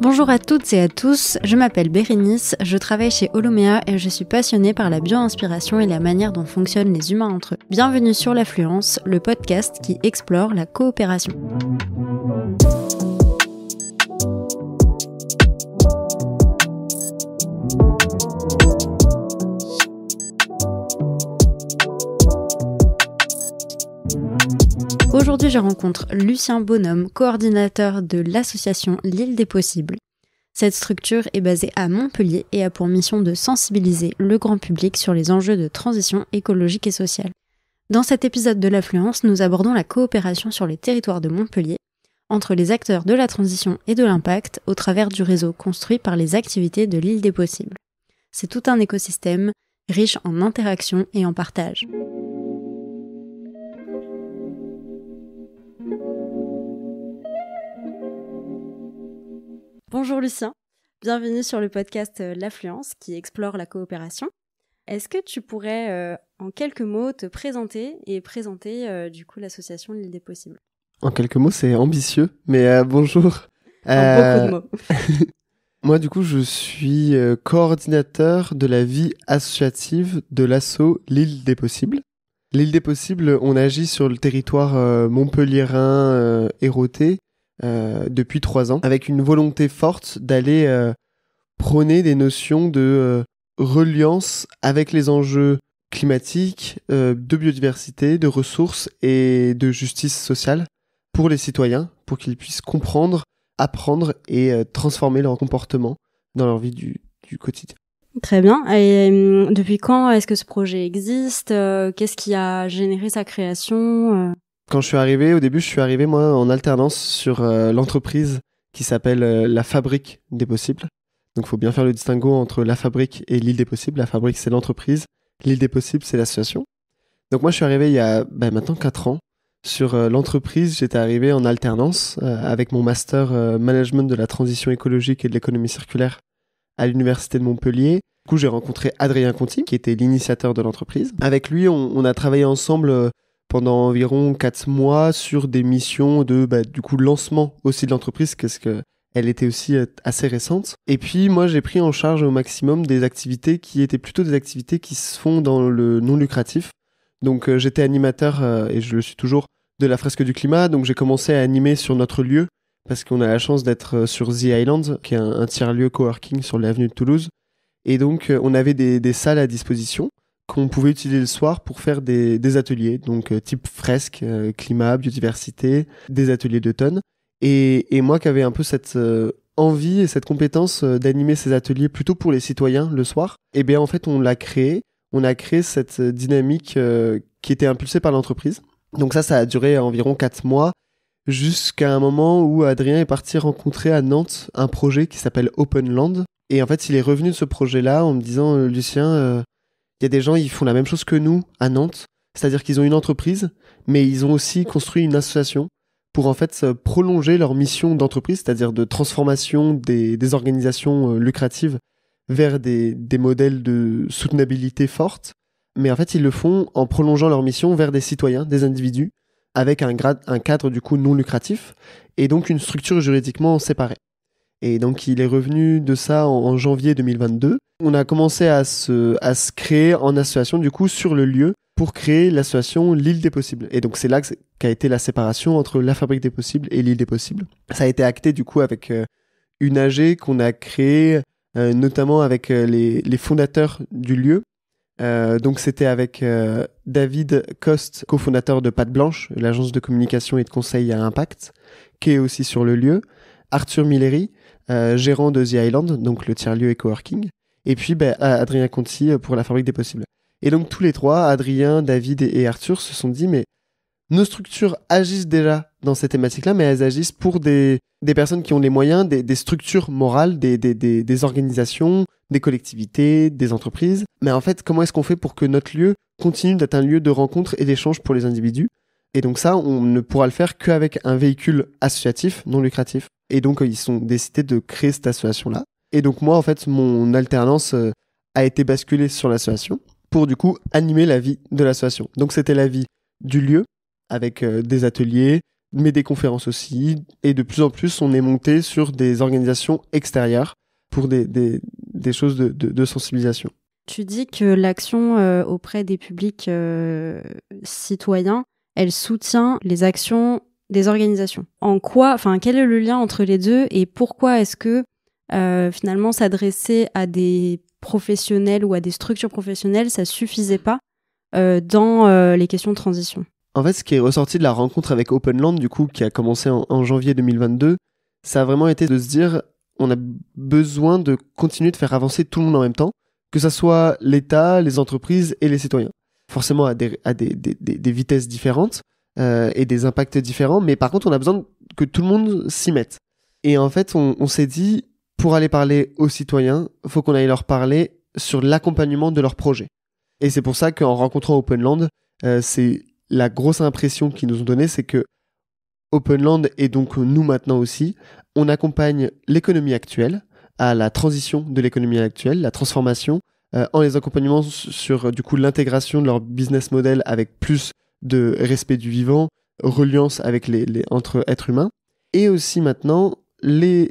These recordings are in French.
Bonjour à toutes et à tous, je m'appelle Bérénice, je travaille chez Holomea et je suis passionnée par la bio-inspiration et la manière dont fonctionnent les humains entre eux. Bienvenue sur l'Affluence, le podcast qui explore la coopération. Aujourd'hui, je rencontre Lucien Bonhomme, coordinateur de l'association L'Île des Possibles. Cette structure est basée à Montpellier et a pour mission de sensibiliser le grand public sur les enjeux de transition écologique et sociale. Dans cet épisode de l'Affluence, nous abordons la coopération sur les territoires de Montpellier entre les acteurs de la transition et de l'impact au travers du réseau construit par les activités de l'Île des Possibles. C'est tout un écosystème riche en interactions et en partage. Bonjour Lucien, bienvenue sur le podcast L'Affluence qui explore la coopération. Est-ce que tu pourrais en quelques mots te présenter et présenter du coup l'association L'Île des Possibles ? En quelques mots, c'est ambitieux, mais bonjour. En beaucoup de mots. Moi du coup je suis coordinateur de la vie associative de l'asso L'Île des Possibles. L'Île des Possibles, on agit sur le territoire montpelliérain héraultais depuis 3 ans, avec une volonté forte d'aller prôner des notions de reliance avec les enjeux climatiques, de biodiversité, de ressources et de justice sociale pour les citoyens, pour qu'ils puissent comprendre, apprendre et transformer leur comportement dans leur vie du quotidien. Très bien. Et depuis quand est-ce que ce projet existe ? Qu'est-ce qui a généré sa création ? Quand je suis arrivé, au début, je suis arrivé moi en alternance sur l'entreprise qui s'appelle La Fabrique des Possibles. Donc, il faut bien faire le distinguo entre La Fabrique et L'Île des Possibles. La Fabrique, c'est l'entreprise. L'Île des Possibles, c'est l'association. Donc, moi, je suis arrivé il y a maintenant 4 ans. Sur l'entreprise, j'étais arrivé en alternance avec mon master management de la transition écologique et de l'économie circulaire à l'université de Montpellier. Du coup, j'ai rencontré Adrien Conti, qui était l'initiateur de l'entreprise. Avec lui, on a travaillé ensemble pendant environ 4 mois sur des missions de lancement aussi de l'entreprise, parce qu'elle était aussi assez récente. Et puis moi j'ai pris en charge au maximum des activités qui étaient plutôt des activités qui se font dans le non lucratif. Donc j'étais animateur, et je le suis toujours, de la fresque du climat. Donc j'ai commencé à animer sur notre lieu, parce qu'on a la chance d'être sur The Island, qui est un tiers-lieu coworking sur l'avenue de Toulouse. Et donc on avait des salles à disposition qu'on pouvait utiliser le soir pour faire des ateliers, donc type fresque, climat, biodiversité, des ateliers d'automne. Et moi qui avais un peu cette envie et cette compétence d'animer ces ateliers plutôt pour les citoyens le soir, et bien en fait on a créé cette dynamique qui était impulsée par l'entreprise. Donc ça a duré environ 4 mois, jusqu'à un moment où Adrien est parti rencontrer à Nantes un projet qui s'appelle Open Land. Et en fait il est revenu de ce projet-là en me disant Lucien, il y a des gens, ils font la même chose que nous à Nantes, c'est-à-dire qu'ils ont une entreprise, mais ils ont aussi construit une association pour en fait prolonger leur mission d'entreprise, c'est-à-dire de transformation des organisations lucratives vers des modèles de soutenabilité fortes. Mais en fait, ils le font en prolongeant leur mission vers des citoyens, des individus, avec un cadre du coup non lucratif, et donc une structure juridiquement séparée. Et donc, il est revenu de ça en janvier 2022. On a commencé à se créer en association, du coup, sur le lieu, pour créer l'association L'Île des Possibles. Et donc, c'est là qu'a été la séparation entre La Fabrique des Possibles et L'Île des Possibles. Ça a été acté, du coup, avec une AG qu'on a créée, notamment avec les fondateurs du lieu. Donc, c'était avec David Coste, cofondateur de Patte Blanche, l'agence de communication et de conseil à impact, qui est aussi sur le lieu. Arthur Milleri, gérant de The Island, donc le tiers-lieu et coworking, et puis Adrien Conti pour La Fabrique des Possibles. Et donc tous les trois, Adrien, David et Arthur, se sont dit mais nos structures agissent déjà dans ces thématiques-là, mais elles agissent pour des personnes qui ont les moyens, des structures morales, des organisations, des collectivités, des entreprises. Mais en fait, comment est-ce qu'on fait pour que notre lieu continue d'être un lieu de rencontre et d'échange pour les individus ? Et donc ça, on ne pourra le faire qu'avec un véhicule associatif, non lucratif. Et donc, ils ont décidé de créer cette association-là. Et donc moi, en fait, mon alternance a été basculée sur l'association pour du coup animer la vie de l'association. Donc c'était la vie du lieu, avec des ateliers, mais des conférences aussi. Et de plus en plus, on est monté sur des organisations extérieures pour des choses de sensibilisation. Tu dis que l'action auprès des publics citoyens, elle soutient les actions des organisations. Quel est le lien entre les deux et pourquoi est-ce que finalement s'adresser à des professionnels ou à des structures professionnelles, ça suffisait pas dans les questions de transition? En fait, ce qui est ressorti de la rencontre avec Openland, du coup, qui a commencé en janvier 2022, ça a vraiment été de se dire, on a besoin de continuer de faire avancer tout le monde en même temps, que ça soit l'État, les entreprises et les citoyens. Forcément à des vitesses différentes et des impacts différents, mais par contre, on a besoin que tout le monde s'y mette. Et en fait, on s'est dit, pour aller parler aux citoyens, il faut qu'on aille leur parler sur l'accompagnement de leurs projets. Et c'est pour ça qu'en rencontrant Openland, c'est la grosse impression qu'ils nous ont donnée, c'est que Openland, et donc nous maintenant aussi, on accompagne l'économie actuelle à la transition de l'économie actuelle, la transformation, en les accompagnant sur du coup l'intégration de leur business model avec plus de respect du vivant, reliance avec entre êtres humains, et aussi maintenant les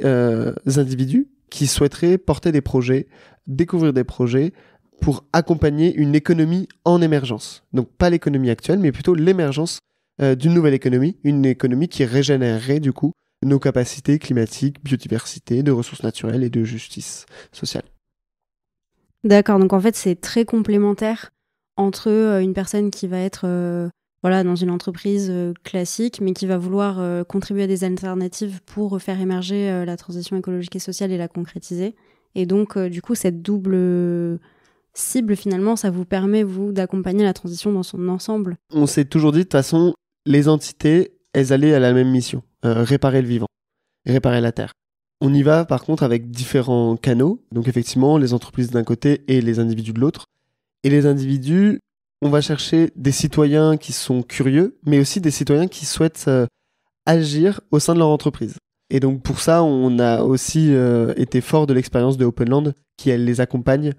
individus qui souhaiteraient porter des projets, découvrir des projets pour accompagner une économie en émergence. Donc pas l'économie actuelle, mais plutôt l'émergence d'une nouvelle économie, une économie qui régénérerait du coup nos capacités climatiques, biodiversité, de ressources naturelles et de justice sociale. D'accord, donc en fait c'est très complémentaire entre une personne qui va être dans une entreprise classique, mais qui va vouloir contribuer à des alternatives pour faire émerger la transition écologique et sociale et la concrétiser. Et donc du coup cette double cible, finalement, ça vous permet, vous, d'accompagner la transition dans son ensemble. On s'est toujours dit, de toute façon, les entités, elles allaient à la même mission, réparer le vivant, réparer la Terre. On y va, par contre, avec différents canaux. Donc, effectivement, les entreprises d'un côté et les individus de l'autre. Et les individus, on va chercher des citoyens qui sont curieux, mais aussi des citoyens qui souhaitent agir au sein de leur entreprise. Et donc pour ça, on a aussi été fort de l'expérience de Openland, qui elle les accompagne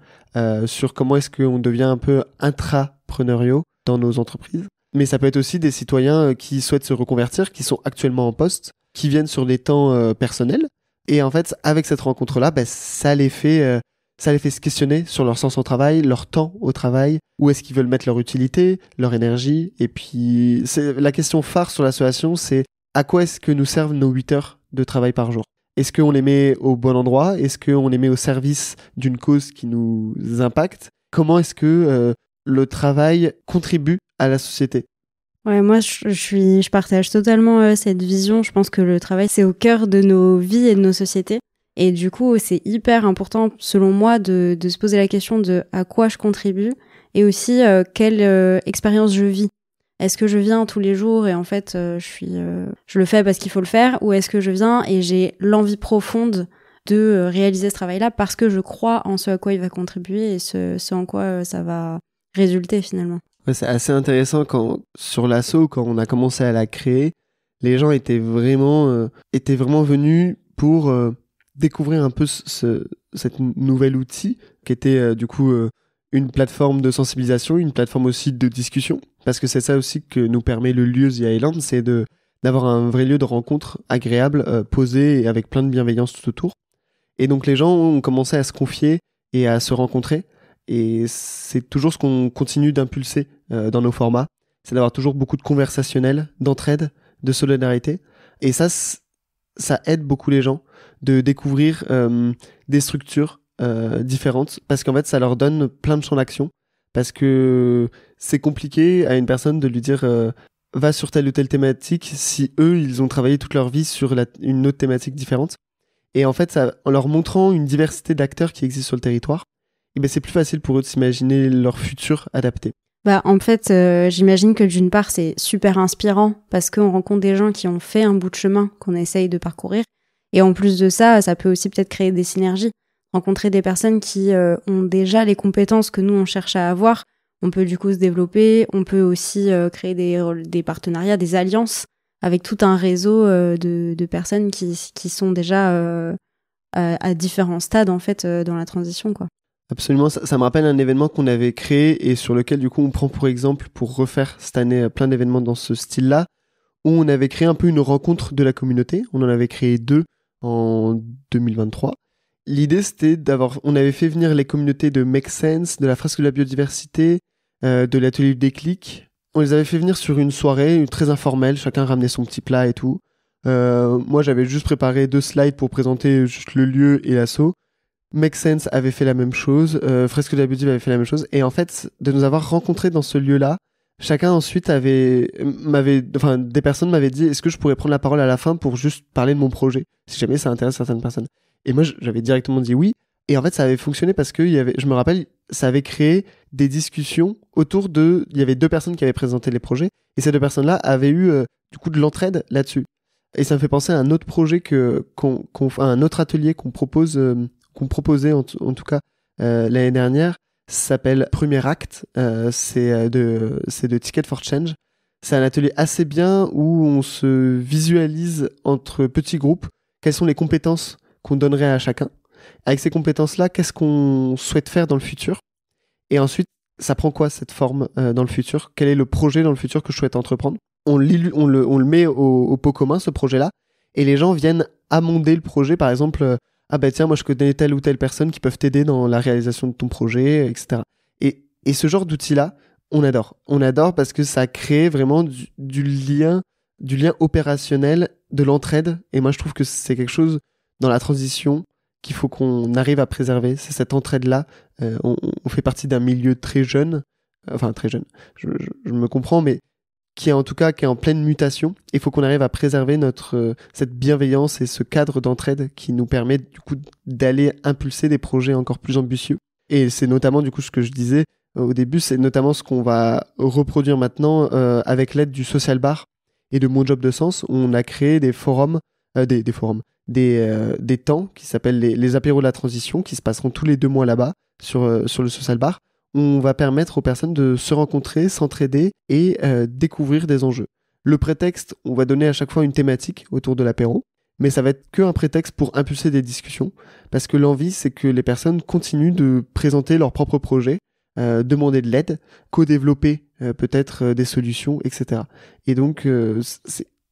sur comment est-ce qu'on devient un peu intrapreneuriaux dans nos entreprises. Mais ça peut être aussi des citoyens qui souhaitent se reconvertir, qui sont actuellement en poste, qui viennent sur des temps personnels. Et en fait, avec cette rencontre-là, ça les fait se questionner sur leur sens au travail, leur temps au travail, où est-ce qu'ils veulent mettre leur utilité, leur énergie. Et puis, la question phare sur l'association, c'est à quoi est-ce que nous servent nos 8 heures de travail par jour? Est-ce qu'on les met au bon endroit? Est-ce qu'on les met au service d'une cause qui nous impacte? Comment est-ce que le travail contribue à la société? Ouais, moi je partage totalement cette vision. Je pense que le travail c'est au cœur de nos vies et de nos sociétés. Et du coup, c'est hyper important, selon moi, de se poser la question de à quoi je contribue et aussi quelle expérience je vis. Est-ce que je viens tous les jours et en fait, je le fais parce qu'il faut le faire, ou est-ce que je viens et j'ai l'envie profonde de réaliser ce travail-là parce que je crois en ce à quoi il va contribuer et ce en quoi ça va résulter finalement. Ouais, c'est assez intéressant sur l'asso, quand on a commencé à la créer, les gens étaient vraiment venus pour découvrir un peu cet nouvel outil qui était du coup une plateforme de sensibilisation, une plateforme aussi de discussion, parce que c'est ça aussi que nous permet le lieu The Island, c'est d'avoir un vrai lieu de rencontre agréable, posé et avec plein de bienveillance tout autour. Et donc les gens ont commencé à se confier et à se rencontrer, et c'est toujours ce qu'on continue d'impulser dans nos formats, c'est d'avoir toujours beaucoup de conversationnel, d'entraide, de solidarité, et ça aide beaucoup les gens de découvrir des structures différentes, parce qu'en fait ça leur donne plein de champs d'action, parce que c'est compliqué à une personne de lui dire va sur telle ou telle thématique si eux ils ont travaillé toute leur vie sur une autre thématique différente, et en fait en leur montrant une diversité d'acteurs qui existent sur le territoire, et c'est plus facile pour eux de s'imaginer leur futur adapté. En fait, j'imagine que d'une part c'est super inspirant parce qu'on rencontre des gens qui ont fait un bout de chemin qu'on essaye de parcourir, et en plus de ça, ça peut aussi peut-être créer des synergies. Rencontrer des personnes qui ont déjà les compétences que nous on cherche à avoir, on peut du coup se développer, on peut aussi créer des partenariats, des alliances avec tout un réseau de personnes qui sont déjà à différents stades en fait dans la transition, quoi. Absolument, ça me rappelle un événement qu'on avait créé et sur lequel du coup on prend pour exemple pour refaire cette année plein d'événements dans ce style-là, où on avait créé un peu une rencontre de la communauté. On en avait créé 2 en 2023. L'idée, c'était on avait fait venir les communautés de Make Sense, de la Fresque de la Biodiversité, de l'atelier du déclic. On les avait fait venir sur une soirée très informelle, chacun ramenait son petit plat et tout. Moi, j'avais juste préparé 2 slides pour présenter juste le lieu et l'asso. Make Sense avait fait la même chose, Fresque de la Biodiversité avait fait la même chose. Et en fait, de nous avoir rencontrés dans ce lieu-là, chacun ensuite des personnes m'avaient dit, est-ce que je pourrais prendre la parole à la fin pour juste parler de mon projet, si jamais ça intéresse certaines personnes. Et moi, j'avais directement dit oui. Et en fait, ça avait fonctionné parce que je me rappelle, ça avait créé des discussions il y avait 2 personnes qui avaient présenté les projets. Et ces 2 personnes-là avaient eu, du coup, de l'entraide là-dessus. Et ça me fait penser à un autre projet un autre atelier qu'on proposait en tout cas, l'année dernière. Ça s'appelle Premier Acte. C'est de Ticket for Change. C'est un atelier assez bien où on se visualise entre petits groupes quelles sont les compétences qu'on donnerait à chacun. Avec ces compétences-là, qu'est-ce qu'on souhaite faire dans le futur? Et ensuite, ça prend quoi cette forme dans le futur? Quel est le projet dans le futur que je souhaite entreprendre? On le met au pot commun, ce projet-là, et les gens viennent amender le projet. Par exemple, ah bah tiens, moi je connais telle ou telle personne qui peuvent t'aider dans la réalisation de ton projet, etc. Et ce genre d'outils-là, on adore. On adore parce que ça crée vraiment du lien opérationnel, de l'entraide. Et moi, je trouve que c'est quelque chose dans la transition qu'il faut qu'on arrive à préserver. C'est cette entraide-là. On fait partie d'un milieu très jeune, très jeune, je me comprends, mais qui est en pleine mutation. Il faut qu'on arrive à préserver cette bienveillance et ce cadre d'entraide qui nous permet du coup d'aller impulser des projets encore plus ambitieux. Et c'est notamment du coup ce que je disais au début, c'est notamment ce qu'on va reproduire maintenant avec l'aide du Social Bar et de Mon Job de Sens, où on a créé des forums, des temps qui s'appellent les apéros de la transition, qui se passeront tous les 2 mois là-bas sur le Social Bar. On va permettre aux personnes de se rencontrer, s'entraider et découvrir des enjeux. Le prétexte, on va donner à chaque fois une thématique autour de l'apéro, mais ça va être qu'un prétexte pour impulser des discussions, parce que l'envie, c'est que les personnes continuent de présenter leurs propres projets, demander de l'aide, co-développer peut-être des solutions, etc. Et donc,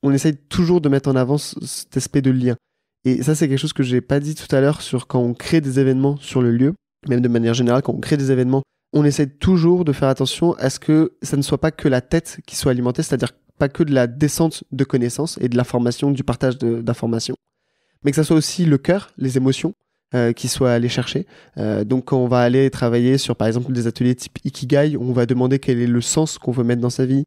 on essaye toujours de mettre en avant cet aspect de lien. Et ça, c'est quelque chose que j'ai pas dit tout à l'heure sur quand on crée des événements sur le lieu, même de manière générale, quand on crée des événements, on essaie toujours de faire attention à ce que ça ne soit pas que la tête qui soit alimentée, c'est-à-dire pas que de la descente de connaissances et de l'information, du partage d'informations, mais que ça soit aussi le cœur, les émotions qui soient allées chercher. Donc quand on va aller travailler sur par exemple des ateliers type Ikigai, on va demander quel est le sens qu'on veut mettre dans sa vie.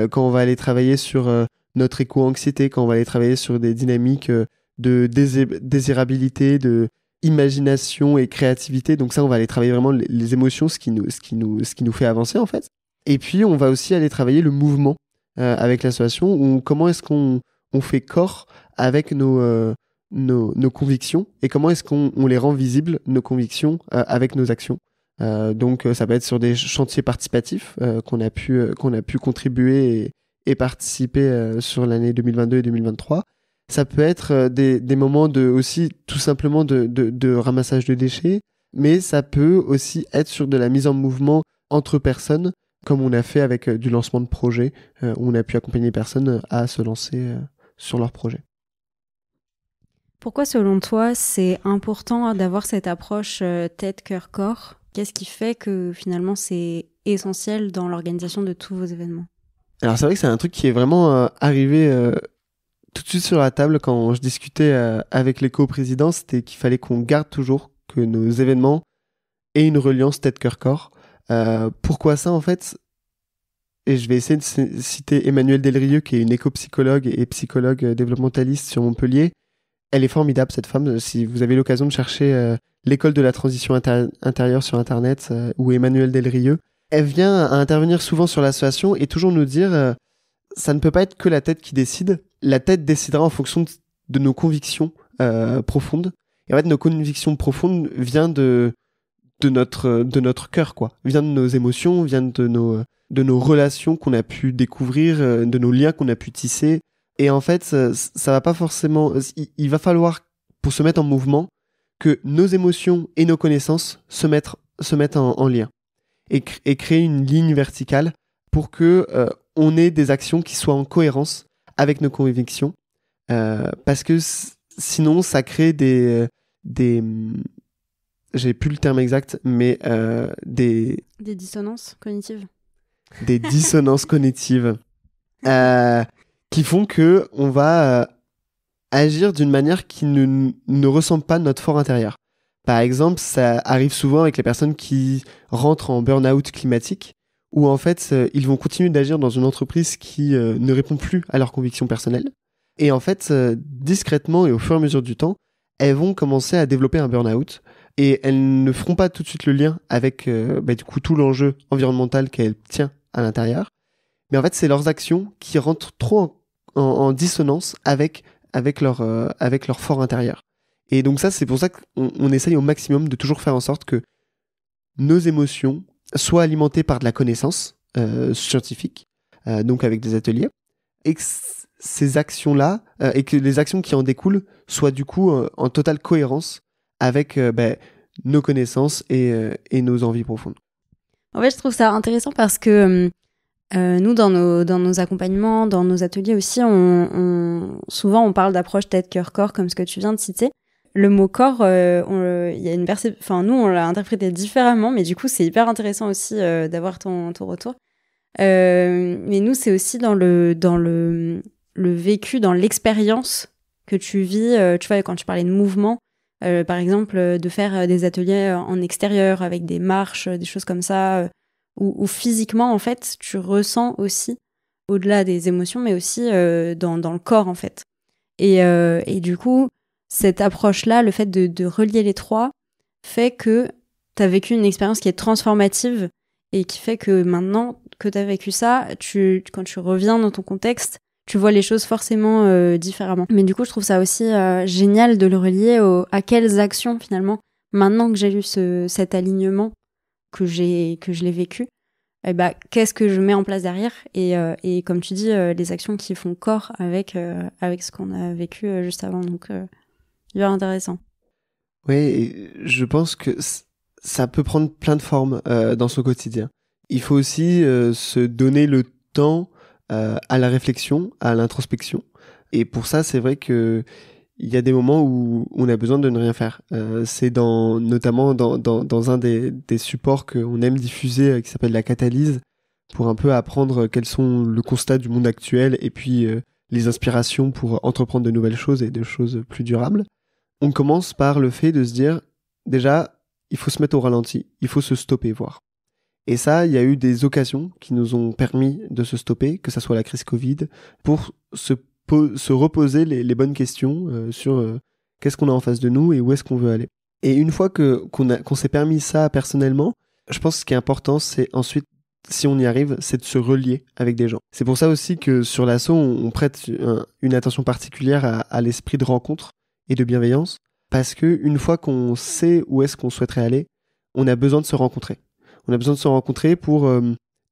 Quand on va aller travailler sur notre éco-anxiété, quand on va aller travailler sur des dynamiques de désirabilité, de imagination et créativité. Donc ça, on va aller travailler vraiment les émotions, ce qui nous fait avancer en fait. Et puis on va aussi aller travailler le mouvement avec l'association, comment est-ce qu'on fait corps avec nos convictions et comment est-ce qu'on les rend visibles, nos convictions, avec nos actions. Donc ça peut être sur des chantiers participatifs qu'on a pu contribuer et participer sur l'année 2022 et 2023. Ça peut être des moments aussi tout simplement de ramassage de déchets, mais ça peut aussi être sur de la mise en mouvement entre personnes, comme on a fait avec du lancement de projet, où on a pu accompagner les personnes à se lancer sur leur projet. Pourquoi, selon toi, c'est important d'avoir cette approche tête, cœur, corps? Qu'est-ce qui fait que finalement c'est essentiel dans l'organisation de tous vos événements? Alors c'est vrai que c'est un truc qui est vraiment arrivé tout de suite sur la table quand je discutais avec les co-présidents, c'était qu'il fallait qu'on garde toujours que nos événements aient une reliance tête-cœur-corps. Pourquoi ça en fait? Et je vais essayer de citer Emmanuelle Delrieux, qui est une éco-psychologue et psychologue développementaliste sur Montpellier. Elle est formidable, cette femme. Si vous avez l'occasion de chercher l'école de la transition intérieure sur Internet ou Emmanuelle Delrieux, elle vient à intervenir souvent sur l'association et toujours nous dire ça ne peut pas être que la tête qui décide. La tête décidera en fonction de nos convictions profondes. Et en fait, nos convictions profondes viennent de notre cœur, quoi. Viennent de nos émotions, viennent de nos relations qu'on a pu découvrir, de nos liens qu'on a pu tisser. Et en fait, ça va pas forcément... Il va falloir, pour se mettre en mouvement, que nos émotions et nos connaissances se mettent en lien. Et créer une ligne verticale pour que on ait des actions qui soient en cohérence avec nos convictions, parce que sinon ça crée des j'ai plus le terme exact, mais des dissonances cognitives. Des dissonances cognitives qui font que on va agir d'une manière qui ne ressemble pas à notre fort intérieur. Par exemple, ça arrive souvent avec les personnes qui rentrent en burn-out climatique, où en fait, ils vont continuer d'agir dans une entreprise qui ne répond plus à leurs convictions personnelles. Et en fait, discrètement et au fur et à mesure du temps, elles vont commencer à développer un burn-out. Et elles ne feront pas tout de suite le lien avec du coup tout l'enjeu environnemental qu'elles tiennent à l'intérieur. Mais en fait, c'est leurs actions qui rentrent trop en dissonance avec leur fort intérieur. Et donc ça, c'est pour ça qu'on essaye au maximum de toujours faire en sorte que nos émotions soient alimentées par de la connaissance scientifique, donc avec des ateliers, et que ces actions-là, et que les actions qui en découlent soient du coup en totale cohérence avec nos connaissances et nos envies profondes. En fait, je trouve ça intéressant parce que nous, dans nos accompagnements, dans nos ateliers aussi, souvent on parle d'approche tête, cœur, corps, comme ce que tu viens de citer. Le mot corps, il y a une nous, on l'a interprété différemment, mais du coup, c'est hyper intéressant aussi d'avoir ton retour. Mais nous, c'est aussi dans le vécu, dans l'expérience que tu vis. Tu vois, quand tu parlais de mouvement, par exemple, de faire des ateliers en extérieur avec des marches, des choses comme ça, où physiquement, en fait, tu ressens aussi, au-delà des émotions, mais aussi dans le corps, en fait. Et du coup, cette approche-là, le fait de relier les trois, fait que tu as vécu une expérience qui est transformative et qui fait que maintenant que tu as vécu ça, quand tu reviens dans ton contexte, tu vois les choses forcément différemment. Mais du coup, je trouve ça aussi génial de le relier à quelles actions, finalement, maintenant que j'ai eu cet alignement, que je l'ai vécu, qu'est-ce que je mets en place derrière et comme tu dis, les actions qui font corps avec ce qu'on a vécu juste avant. Donc, hyper intéressant. Oui, et je pense que ça peut prendre plein de formes dans son quotidien. Il faut aussi se donner le temps à la réflexion, à l'introspection. Et pour ça, c'est vrai que il y a des moments où on a besoin de ne rien faire. C'est notamment dans un des supports qu'on aime diffuser qui s'appelle la catalyse, pour un peu apprendre quels sont le constat du monde actuel et puis les inspirations pour entreprendre de nouvelles choses et de choses plus durables. On commence par le fait de se dire, déjà, il faut se mettre au ralenti, il faut se stopper, voir. Et ça, il y a eu des occasions qui nous ont permis de se stopper, que ça soit la crise Covid, pour se reposer les bonnes questions sur qu'est-ce qu'on a en face de nous et où est-ce qu'on veut aller. Et une fois qu'on s'est permis ça personnellement, je pense que ce qui est important, c'est ensuite, si on y arrive, c'est de se relier avec des gens. C'est pour ça aussi que sur l'asso, on prête une attention particulière à l'esprit de rencontre et de bienveillance, parce que une fois qu'on sait où est-ce qu'on souhaiterait aller, on a besoin de se rencontrer. On a besoin de se rencontrer pour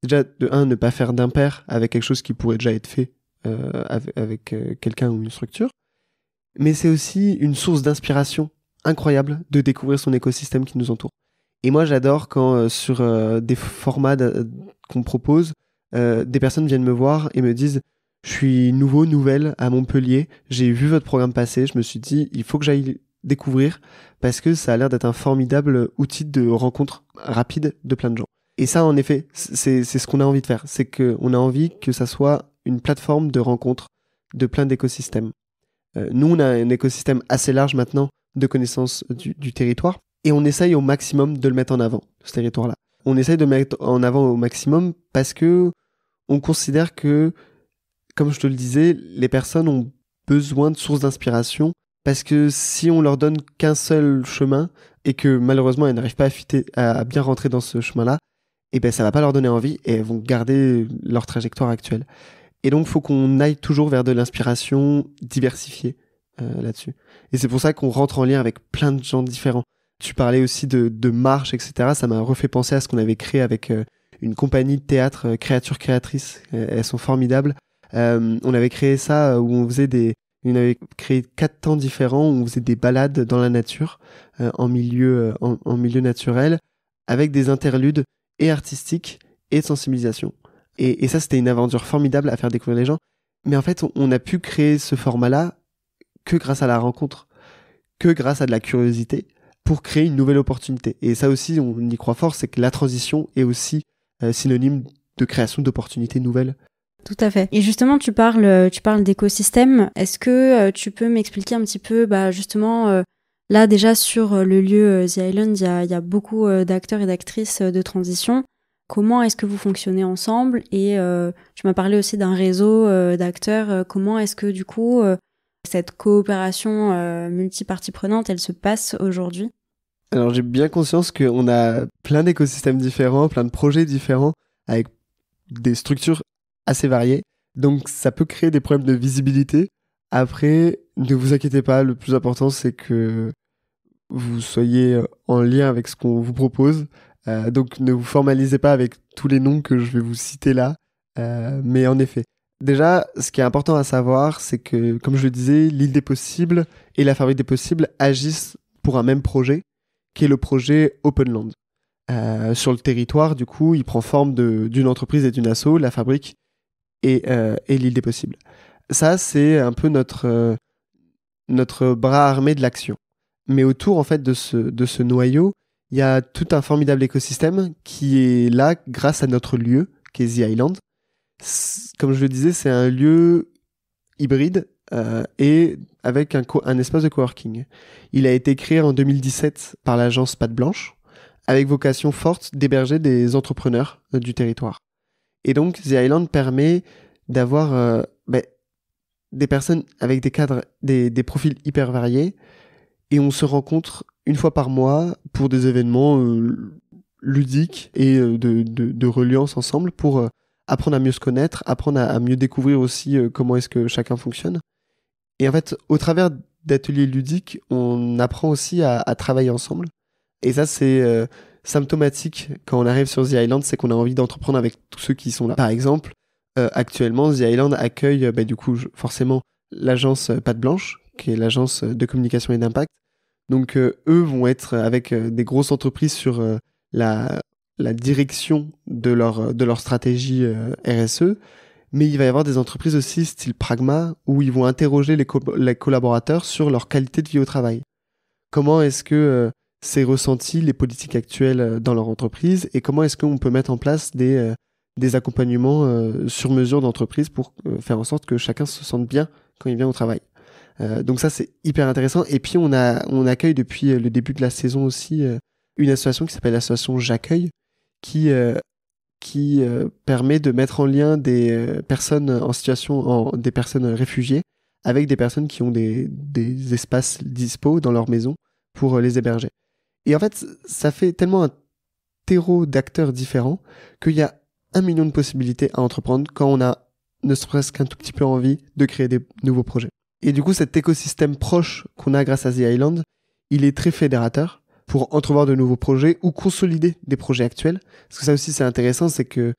déjà, ne pas faire d'impair avec quelque chose qui pourrait déjà être fait avec quelqu'un ou une structure. Mais c'est aussi une source d'inspiration incroyable de découvrir son écosystème qui nous entoure. Et moi, j'adore quand sur des formats qu'on propose, des personnes viennent me voir et me disent « Je suis nouvelle à Montpellier, j'ai vu votre programme passer, je me suis dit, il faut que j'aille découvrir parce que ça a l'air d'être un formidable outil de rencontre rapide de plein de gens. » Et ça, en effet, c'est ce qu'on a envie de faire. C'est qu'on a envie que ça soit une plateforme de rencontre de plein d'écosystèmes. Nous, on a un écosystème assez large maintenant de connaissance du territoire et on essaye au maximum de le mettre en avant, ce territoire-là. On essaye de le mettre en avant au maximum parce que on considère que, comme je te le disais, les personnes ont besoin de sources d'inspiration parce que si on leur donne qu'un seul chemin et que malheureusement elles n'arrivent pas à bien rentrer dans ce chemin-là, et ben ça va pas leur donner envie et elles vont garder leur trajectoire actuelle. Et donc, il faut qu'on aille toujours vers de l'inspiration diversifiée là-dessus. Et c'est pour ça qu'on rentre en lien avec plein de gens différents. Tu parlais aussi de marche, etc. Ça m'a refait penser à ce qu'on avait créé avec une compagnie de théâtre, Créatures Créatrices. Elles sont formidables. On avait créé ça où on avait créé 4 temps différents où on faisait des balades dans la nature, en milieu naturel, avec des interludes et artistiques et de sensibilisation. Et ça, c'était une aventure formidable à faire découvrir les gens. Mais en fait, on a pu créer ce format-là que grâce à la rencontre, que grâce à de la curiosité, pour créer une nouvelle opportunité. Et ça aussi, on y croit fort, c'est que la transition est aussi synonyme de création d'opportunités nouvelles. Tout à fait. Et justement, tu parles d'écosystème. Est-ce que tu peux m'expliquer un petit peu, justement, là déjà sur le lieu The Island, il y a beaucoup d'acteurs et d'actrices de transition. Comment est-ce que vous fonctionnez ensemble? Et tu m'as parlé aussi d'un réseau d'acteurs. Comment est-ce que du coup, cette coopération multipartie prenante, elle se passe aujourd'hui? Alors j'ai bien conscience qu'on a plein d'écosystèmes différents, plein de projets différents, avec des structures assez variées. Donc ça peut créer des problèmes de visibilité. Après, ne vous inquiétez pas, le plus important c'est que vous soyez en lien avec ce qu'on vous propose. Donc ne vous formalisez pas avec tous les noms que je vais vous citer là. Mais en effet, déjà, ce qui est important à savoir, c'est que, comme je le disais, l'île des possibles et la fabrique des possibles agissent pour un même projet, qui est le projet Openland. Sur le territoire, du coup, il prend forme d'une entreprise et d'une asso, la fabrique et l'île des possibles. Ça, c'est un peu notre bras armé de l'action. Mais autour, en fait, de ce noyau, il y a tout un formidable écosystème qui est là grâce à notre lieu, qui est The Island. Comme je le disais, c'est un lieu hybride et avec un espace de coworking. Il a été créé en 2017 par l'agence Patte Blanche, avec vocation forte d'héberger des entrepreneurs du territoire. Et donc, The Island permet d'avoir des personnes avec des cadres, des profils hyper variés, et on se rencontre une fois par mois pour des événements ludiques et de reliance ensemble pour apprendre à mieux se connaître, apprendre à mieux découvrir aussi comment est-ce que chacun fonctionne. Et en fait, au travers d'ateliers ludiques, on apprend aussi à travailler ensemble. Et ça, c'est symptomatique quand on arrive sur The Island, c'est qu'on a envie d'entreprendre avec tous ceux qui sont là. Par exemple, actuellement, The Island accueille du coup forcément l'agence Patte Blanche, qui est l'agence de communication et d'impact. Donc eux vont être avec des grosses entreprises sur la direction de leur stratégie RSE, mais il va y avoir des entreprises aussi style Pragma où ils vont interroger les collaborateurs sur leur qualité de vie au travail. Comment est-ce que c'est ressenti les politiques actuelles dans leur entreprise et comment est-ce qu'on peut mettre en place des accompagnements sur mesure d'entreprise pour faire en sorte que chacun se sente bien quand il vient au travail. Donc ça, c'est hyper intéressant. Et puis, on accueille depuis le début de la saison aussi une association qui s'appelle l'association J'accueille, qui permet de mettre en lien des personnes en situation, des personnes réfugiées, avec des personnes qui ont des espaces dispo dans leur maison pour les héberger. Et en fait, ça fait tellement un terreau d'acteurs différents qu'il y a 1 million de possibilités à entreprendre quand on a ne serait-ce qu'un tout petit peu envie de créer des nouveaux projets. Et du coup, cet écosystème proche qu'on a grâce à The Island, il est très fédérateur pour entrevoir de nouveaux projets ou consolider des projets actuels. Parce que ça aussi, c'est intéressant, c'est que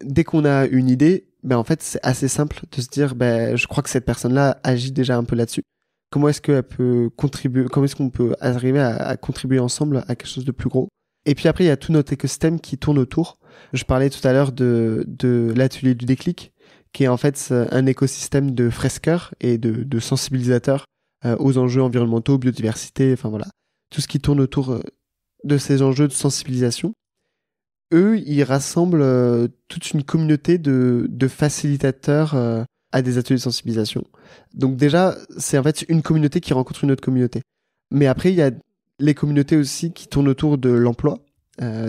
dès qu'on a une idée, en fait, c'est assez simple de se dire, je crois que cette personne-là agit déjà un peu là-dessus. Comment est-ce qu'elle peut contribuer, comment est-ce qu'on peut arriver à contribuer ensemble à quelque chose de plus gros? Et puis après, il y a tout notre écosystème qui tourne autour. Je parlais tout à l'heure de l'atelier du déclic, qui est en fait un écosystème de fresqueurs et de sensibilisateurs aux enjeux environnementaux, biodiversité, enfin voilà, tout ce qui tourne autour de ces enjeux de sensibilisation. Eux, ils rassemblent toute une communauté de facilitateurs à des ateliers de sensibilisation. Donc déjà, c'est en fait une communauté qui rencontre une autre communauté. Mais après, il y a les communautés aussi qui tournent autour de l'emploi.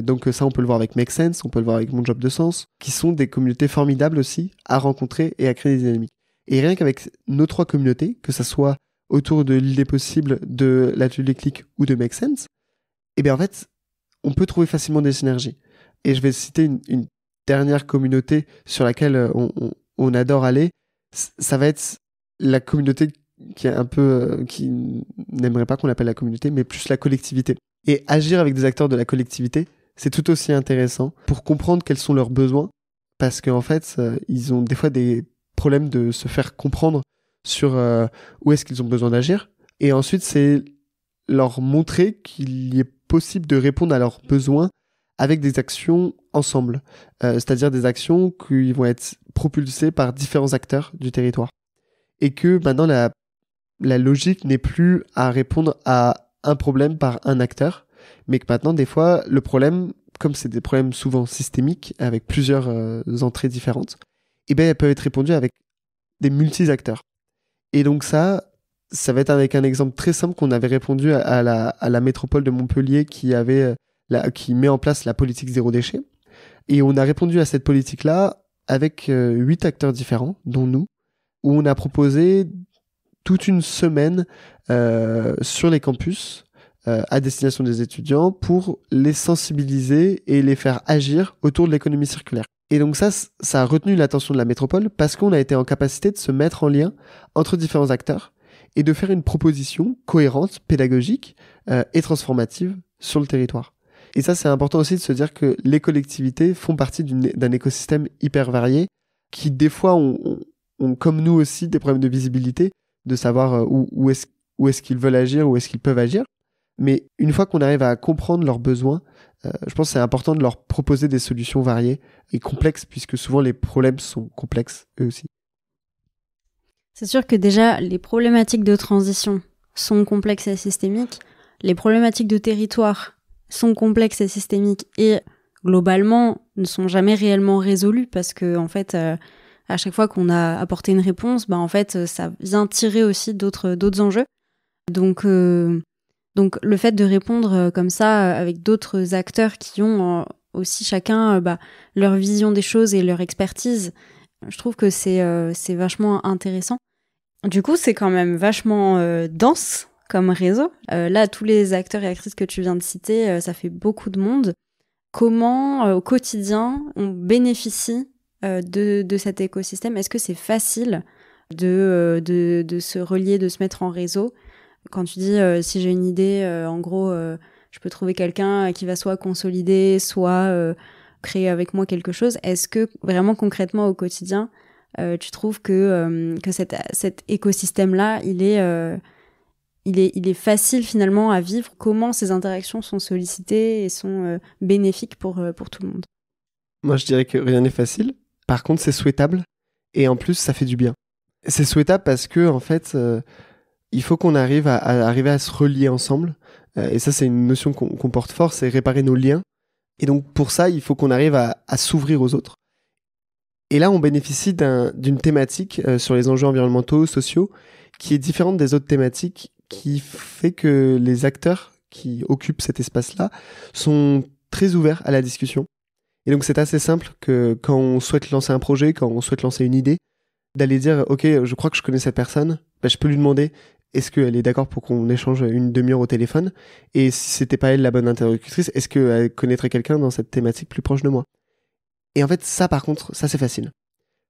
Donc ça, on peut le voir avec Make Sense, on peut le voir avec Mon Job de Sens, qui sont des communautés formidables aussi à rencontrer et à créer des dynamiques. Et rien qu'avec nos 3 communautés, que ça soit autour de l'île des possibles, de l'atelier Click ou de Make Sense, en fait, on peut trouver facilement des synergies. Et je vais citer une dernière communauté sur laquelle on adore aller. Ça va être la communauté qui est un peu qui n'aimerait pas qu'on l'appelle la communauté, mais plus la collectivité. Et agir avec des acteurs de la collectivité, c'est tout aussi intéressant pour comprendre quels sont leurs besoins, parce qu'en fait, ils ont des fois des problèmes de se faire comprendre sur où est-ce qu'ils ont besoin d'agir. Et ensuite, c'est leur montrer qu'il est possible de répondre à leurs besoins avec des actions ensemble, c'est-à-dire des actions qui vont être propulsées par différents acteurs du territoire. Et que maintenant, la logique n'est plus à répondre à un problème par un acteur, mais que maintenant, des fois, le problème, comme c'est des problèmes souvent systémiques, avec plusieurs entrées différentes, eh ben, elles peuvent être répondues avec des multi-acteurs. Et donc ça va être avec un exemple très simple qu'on avait répondu à la métropole de Montpellier qui met en place la politique zéro déchet. Et on a répondu à cette politique-là avec 8 acteurs différents, dont nous, où on a proposé toute une semaine sur les campus à destination des étudiants pour les sensibiliser et les faire agir autour de l'économie circulaire. Et donc ça a retenu l'attention de la métropole parce qu'on a été en capacité de se mettre en lien entre différents acteurs et de faire une proposition cohérente, pédagogique et transformative sur le territoire. Et ça, c'est important aussi de se dire que les collectivités font partie d'un écosystème hyper varié qui, des fois, ont comme nous aussi, des problèmes de visibilité, de savoir où est-ce qu'ils veulent agir, où est-ce qu'ils peuvent agir. Mais une fois qu'on arrive à comprendre leurs besoins, je pense que c'est important de leur proposer des solutions variées et complexes, puisque souvent les problèmes sont complexes eux aussi. C'est sûr que déjà, les problématiques de transition sont complexes et systémiques. Les problématiques de territoire sont complexes et systémiques et globalement ne sont jamais réellement résolues parce que, en fait, à chaque fois qu'on a apporté une réponse, en fait, ça vient tirer aussi d'autres enjeux. Donc, le fait de répondre comme ça avec d'autres acteurs qui ont aussi chacun leur vision des choses et leur expertise, je trouve que c'est vachement intéressant. Du coup, c'est quand même vachement dense comme réseau. Là, tous les acteurs et actrices que tu viens de citer, ça fait beaucoup de monde. Comment, au quotidien, on bénéficie de cet écosystème? Est-ce que c'est facile de se relier, de se mettre en réseau? Quand tu dis si j'ai une idée, en gros, je peux trouver quelqu'un qui va soit consolider, soit créer avec moi quelque chose. Est-ce que vraiment concrètement au quotidien, tu trouves que cet écosystème-là, il est facile finalement à vivre? Comment ces interactions sont sollicitées et sont bénéfiques pour tout le monde? Moi, je dirais que rien n'est facile. Par contre, c'est souhaitable. Et en plus, ça fait du bien. C'est souhaitable parce que, en fait, il faut qu'on arrive à se relier ensemble. Et ça, c'est une notion qu'on porte fort, c'est réparer nos liens. Et donc, pour ça, il faut qu'on arrive à s'ouvrir aux autres. Et là, on bénéficie d'une thématique sur les enjeux environnementaux, sociaux, qui est différente des autres thématiques, qui fait que les acteurs qui occupent cet espace-là sont très ouverts à la discussion. Et donc, c'est assez simple que quand on souhaite lancer un projet, quand on souhaite lancer une idée, d'aller dire « Ok, je crois que je connais cette personne, je peux lui demander est-ce qu'elle est d'accord pour qu'on échange une demi-heure au téléphone ? Et si c'était pas elle la bonne interlocutrice, est-ce qu'elle connaîtrait quelqu'un dans cette thématique plus proche de moi ?» Et en fait, ça, par contre, ça, c'est facile.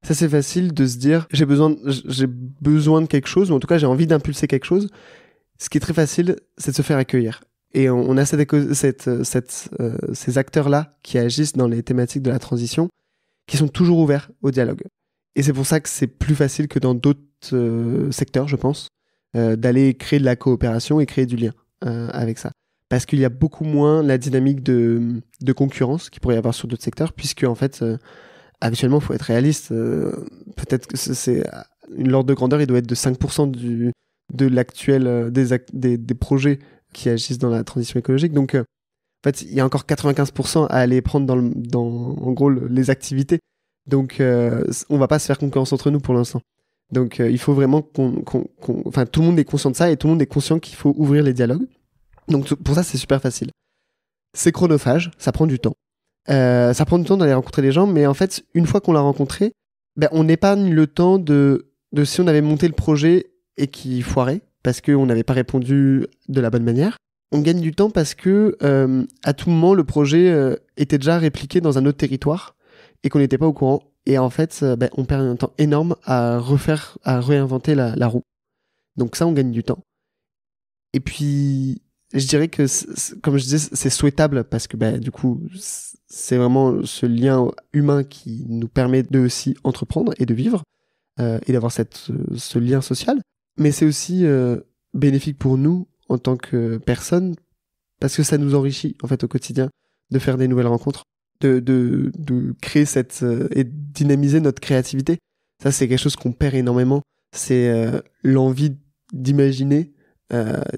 Ça, c'est facile de se dire, j'ai besoin de quelque chose, ou en tout cas, j'ai envie d'impulser quelque chose. Ce qui est très facile, c'est de se faire accueillir. Et on a ces acteurs-là qui agissent dans les thématiques de la transition, qui sont toujours ouverts au dialogue. Et c'est pour ça que c'est plus facile que dans d'autres secteurs, je pense, d'aller créer de la coopération et créer du lien avec ça. Parce qu'il y a beaucoup moins la dynamique de concurrence qu'il pourrait y avoir sur d'autres secteurs, puisque en fait, actuellement, il faut être réaliste. Peut-être que c'est l'ordre de grandeur, il doit être de 5% de l'actuel des projets qui agissent dans la transition écologique. Donc, en fait, il y a encore 95% à aller prendre dans en gros, les activités. Donc, on va pas se faire concurrence entre nous pour l'instant. Donc, il faut vraiment enfin, tout le monde est conscient de ça et tout le monde est conscient qu'il faut ouvrir les dialogues. Donc, pour ça, c'est super facile. C'est chronophage, ça prend du temps. Ça prend du temps d'aller rencontrer les gens, mais en fait, une fois qu'on l'a rencontré, on épargne le temps de si on avait monté le projet et qu'il foirait, parce qu'on n'avait pas répondu de la bonne manière. On gagne du temps parce que à tout moment, le projet était déjà répliqué dans un autre territoire et qu'on n'était pas au courant. Et en fait, on perd un temps énorme à réinventer la roue. Donc ça, on gagne du temps. Et puis, je dirais que, comme je disais, c'est souhaitable parce que du coup, c'est vraiment ce lien humain qui nous permet de aussi entreprendre et de vivre et d'avoir ce lien social. Mais c'est aussi bénéfique pour nous en tant que personnes parce que ça nous enrichit en fait au quotidien de faire des nouvelles rencontres, de créer et dynamiser notre créativité. Ça, c'est quelque chose qu'on perd énormément. C'est l'envie d'imaginer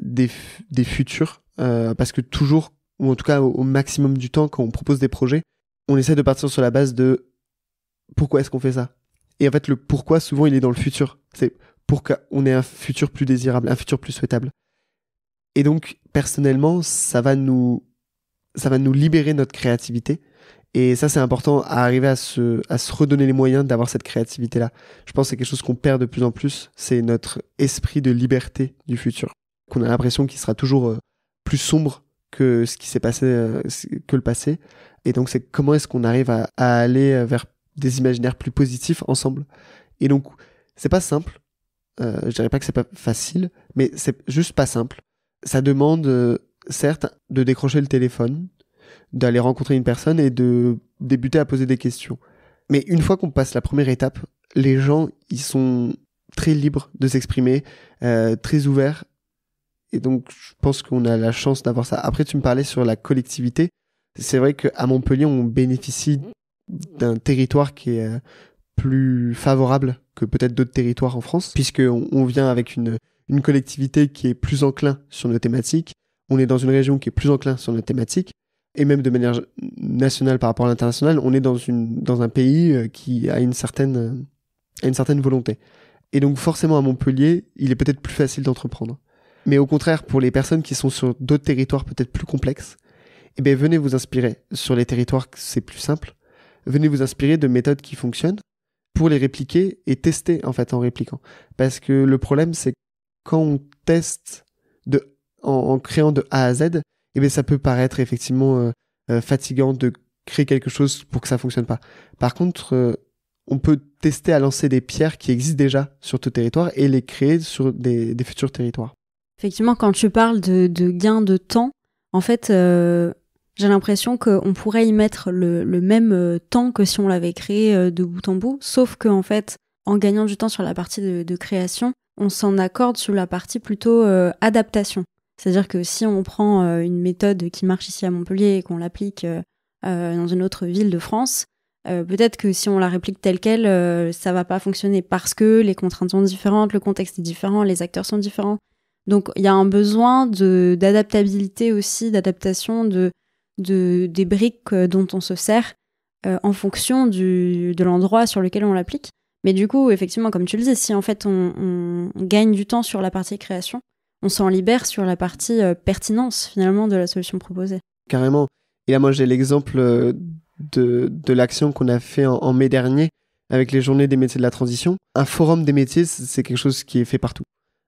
des futurs, parce que toujours, ou en tout cas au maximum du temps, quand on propose des projets, on essaie de partir sur la base de pourquoi est-ce qu'on fait ça. Et en fait, le pourquoi, souvent, il est dans le futur. C'est pour qu'on ait un futur plus désirable, un futur plus souhaitable. Et donc, personnellement, ça va nous libérer notre créativité. Et ça, c'est important à arriver à se redonner les moyens d'avoir cette créativité-là. Je pense que c'est quelque chose qu'on perd de plus en plus. C'est notre esprit de liberté du futur. Qu'on a l'impression qu'il sera toujours plus sombre que ce qui s'est passé, que le passé. Et donc, c'est comment est-ce qu'on arrive à aller vers des imaginaires plus positifs ensemble. Et donc, c'est pas simple. Je dirais pas que c'est pas facile, mais c'est juste pas simple. Ça demande, certes, de décrocher le téléphone, d'aller rencontrer une personne et de débuter à poser des questions. Mais une fois qu'on passe la première étape, les gens, ils sont très libres de s'exprimer, très ouverts. Et donc, je pense qu'on a la chance d'avoir ça. Après, tu me parlais sur la collectivité. C'est vrai qu'à Montpellier, on bénéficie d'un territoire qui est plus favorable que peut-être d'autres territoires en France, puisqu'on vient avec une collectivité qui est plus enclin sur nos thématiques. On est dans une région qui est plus enclin sur nos thématiques. Et même de manière nationale par rapport à l'international, on est dans un pays qui a une certaine volonté. Et donc forcément à Montpellier, il est peut-être plus facile d'entreprendre. Mais au contraire, pour les personnes qui sont sur d'autres territoires peut-être plus complexes, eh bien venez vous inspirer. Sur les territoires, c'est plus simple. Venez vous inspirer de méthodes qui fonctionnent pour les répliquer et tester en fait en répliquant. Parce que le problème, c'est quand on teste en créant de A à Z, eh bien ça peut paraître effectivement fatigant de créer quelque chose pour que ça fonctionne pas. Par contre, on peut tester à lancer des pierres qui existent déjà sur tout territoire et les créer sur des futurs territoires. Effectivement, quand tu parles de gain de temps, en fait, j'ai l'impression qu'on pourrait y mettre le même temps que si on l'avait créé de bout en bout, sauf qu'en fait, en gagnant du temps sur la partie de création, on s'en accorde sur la partie plutôt adaptation. C'est-à-dire que si on prend une méthode qui marche ici à Montpellier et qu'on l'applique dans une autre ville de France, peut-être que si on la réplique telle quelle, ça va pas fonctionner parce que les contraintes sont différentes, le contexte est différent, les acteurs sont différents. Donc il y a un besoin d'adaptabilité aussi, d'adaptation des briques dont on se sert en fonction de l'endroit sur lequel on l'applique. Mais du coup, effectivement, comme tu le dis, si en fait on gagne du temps sur la partie création, on s'en libère sur la partie pertinence finalement de la solution proposée. Carrément. Et là, moi, j'ai l'exemple de l'action qu'on a fait en mai dernier avec les journées des métiers de la transition. Un forum des métiers, c'est quelque chose qui est fait partout.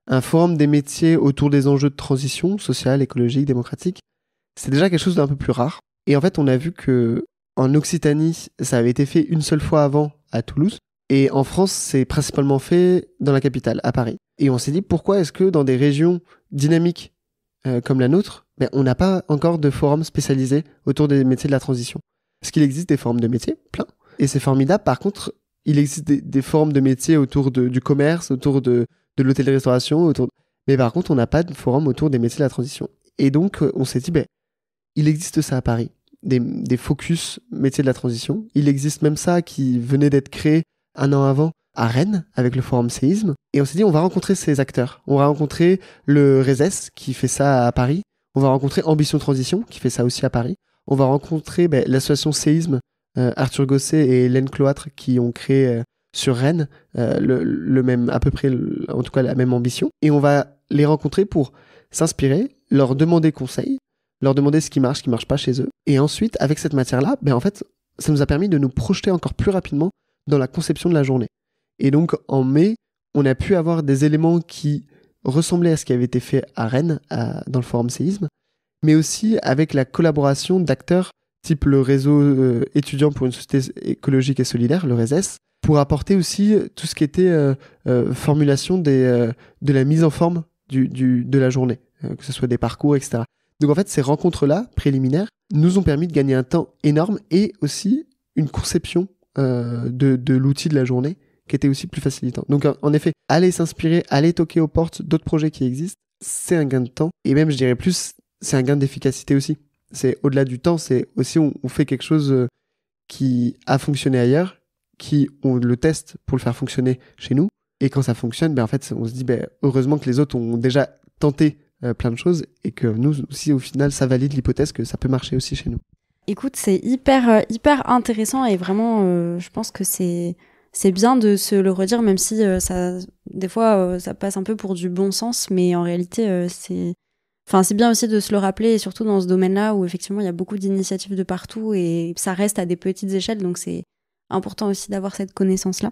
Un forum des métiers autour des enjeux de transition sociale, écologique, démocratique, c'est déjà quelque chose d'un peu plus rare. Et en fait, on a vu que en Occitanie, ça avait été fait une seule fois avant à Toulouse. Et en France, c'est principalement fait dans la capitale, à Paris. Et on s'est dit, pourquoi est-ce que dans des régions dynamiques comme la nôtre, on n'a pas encore de forums spécialisés autour des métiers de la transition? Parce qu'il existe des forums de métiers, plein. Et c'est formidable. Par contre, il existe des forums de métiers autour du commerce, autour de l'hôtellerie-restauration. Mais par contre, on n'a pas de forum autour des métiers de la transition. Et donc, on s'est dit, il existe ça à Paris. Des focus métiers de la transition. Il existe même ça qui venait d'être créé un an avant à Rennes avec le forum séisme. Et on s'est dit, on va rencontrer ces acteurs. On va rencontrer le RESES qui fait ça à Paris. On va rencontrer Ambition Transition qui fait ça aussi à Paris. On va rencontrer l'association séisme, Arthur Gosset et Hélène Cloître qui ont créé sur Rennes le même, à peu près, en tout cas la même ambition. Et on va les rencontrer pour s'inspirer, leur demander conseil, leur demander ce qui marche pas chez eux. Et ensuite, avec cette matière-là, en fait, ça nous a permis de nous projeter encore plus rapidement dans la conception de la journée. Et donc, en mai, on a pu avoir des éléments qui ressemblaient à ce qui avait été fait à Rennes, dans le forum séisme, mais aussi avec la collaboration d'acteurs type le réseau étudiant pour une société écologique et solidaire, le RESES, pour apporter aussi tout ce qui était formulation de la mise en forme de la journée, que ce soit des parcours, etc. Donc en fait, ces rencontres-là, préliminaires, nous ont permis de gagner un temps énorme et aussi une conception de l'outil de la journée qui était aussi plus facilitant. Donc en effet, aller s'inspirer, aller toquer aux portes d'autres projets qui existent, c'est un gain de temps. Et même, je dirais plus, c'est un gain d'efficacité aussi. c'est au-delà du temps, c'est aussi on fait quelque chose qui a fonctionné ailleurs, on le teste pour le faire fonctionner chez nous. Et quand ça fonctionne, en fait, on se dit heureusement que les autres ont déjà tenté plein de choses et que nous aussi, au final, ça valide l'hypothèse que ça peut marcher aussi chez nous. Écoute, c'est hyper intéressant et vraiment, je pense que c'est bien de se le redire, même si des fois, ça passe un peu pour du bon sens, mais en réalité, c'est bien aussi de se le rappeler, et surtout dans ce domaine-là où effectivement, il y a beaucoup d'initiatives de partout et ça reste à des petites échelles, donc c'est important aussi d'avoir cette connaissance-là.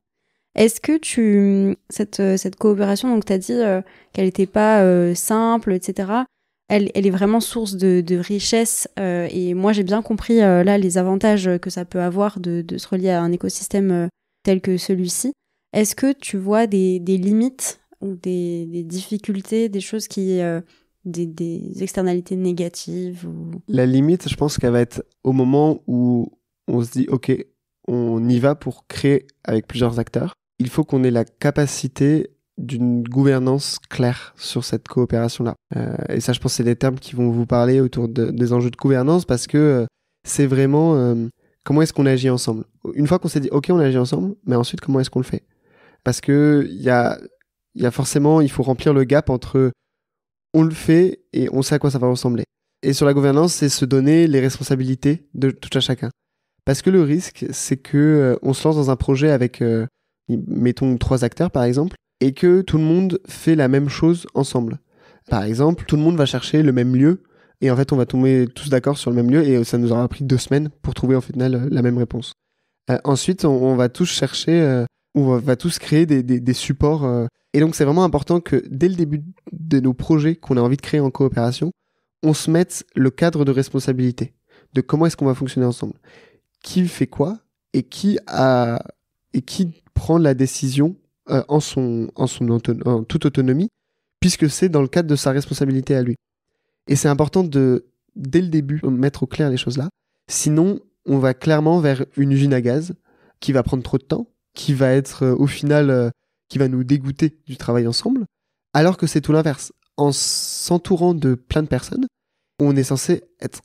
Est-ce que cette coopération, donc tu as dit qu'elle n'était pas simple, etc., elle est vraiment source de richesse et moi j'ai bien compris là les avantages que ça peut avoir de se relier à un écosystème tel que celui-ci. Est-ce que tu vois des limites ou des difficultés, des choses des externalités négatives La limite, je pense qu'elle va être au moment où on se dit ok, on y va pour créer avec plusieurs acteurs. Il faut qu'on ait la capacité d'une gouvernance claire sur cette coopération-là. Et ça, je pense que c'est des termes qui vont vous parler autour des enjeux de gouvernance parce que c'est vraiment comment est-ce qu'on agit ensemble. Une fois qu'on s'est dit, OK, on agit ensemble, mais ensuite, comment est-ce qu'on le fait? Parce que il y a forcément, il faut remplir le gap entre on le fait et on sait à quoi ça va ressembler. Et sur la gouvernance, c'est se donner les responsabilités de tout à chacun. Parce que le risque, c'est que on se lance dans un projet avec, mettons, 3 acteurs, par exemple, et que tout le monde fait la même chose ensemble. Par exemple, tout le monde va chercher le même lieu, et en fait, on va tomber tous d'accord sur le même lieu, et ça nous aura pris 2 semaines pour trouver au final la même réponse. Ensuite, on va tous chercher, on va tous créer des supports. Et donc, c'est vraiment important que dès le début de nos projets qu'on a envie de créer en coopération, on se mette le cadre de responsabilité, de comment est-ce qu'on va fonctionner ensemble. Qui fait quoi, et qui prend la décision en toute autonomie, puisque c'est dans le cadre de sa responsabilité à lui. Et c'est important dès le début, mettre au clair les choses là. Sinon, on va clairement vers une usine à gaz qui va prendre trop de temps, qui va être au final, qui va nous dégoûter du travail ensemble, alors que c'est tout l'inverse. En s'entourant de plein de personnes, on est censé être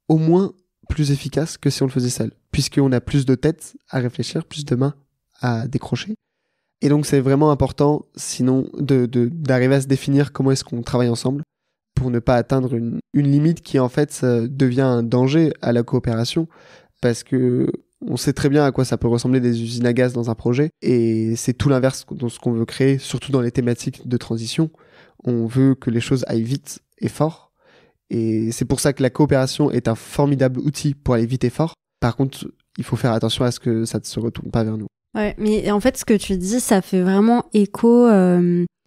au moins plus efficace que si on le faisait seul, puisqu'on a plus de têtes à réfléchir, plus de mains à décrocher. Et donc, c'est vraiment important, sinon, d'arriver à se définir comment est-ce qu'on travaille ensemble pour ne pas atteindre une limite qui, en fait, devient un danger à la coopération parce que on sait très bien à quoi ça peut ressembler des usines à gaz dans un projet et c'est tout l'inverse de ce qu'on veut créer, surtout dans les thématiques de transition. On veut que les choses aillent vite et fort et c'est pour ça que la coopération est un formidable outil pour aller vite et fort. Par contre, il faut faire attention à ce que ça ne se retourne pas vers nous. Ouais, mais en fait, ce que tu dis, ça fait vraiment écho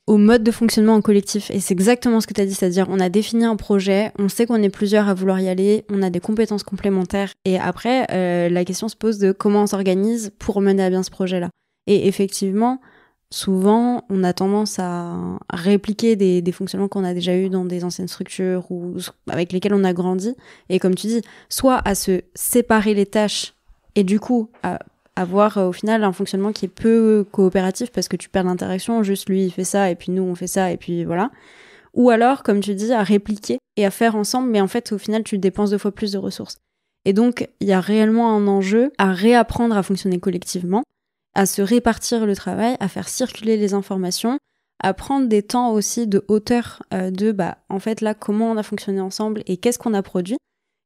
au mode de fonctionnement en collectif. Et c'est exactement ce que tu as dit, c'est-à-dire on a défini un projet, on sait qu'on est plusieurs à vouloir y aller, on a des compétences complémentaires. Et après, la question se pose de comment on s'organise pour mener à bien ce projet-là. Et effectivement, souvent, on a tendance à répliquer des fonctionnements qu'on a déjà eus dans des anciennes structures ou avec lesquelles on a grandi. Et comme tu dis, soit à se séparer les tâches et du coup à avoir au final un fonctionnement qui est peu coopératif parce que tu perds l'interaction, juste lui il fait ça et puis nous on fait ça et puis voilà. Ou alors, comme tu dis, à répliquer et à faire ensemble, mais en fait au final tu dépenses 2 fois plus de ressources. Et donc il y a réellement un enjeu à réapprendre à fonctionner collectivement, à se répartir le travail, à faire circuler les informations, à prendre des temps aussi de hauteur en fait là comment on a fonctionné ensemble et qu'est-ce qu'on a produit,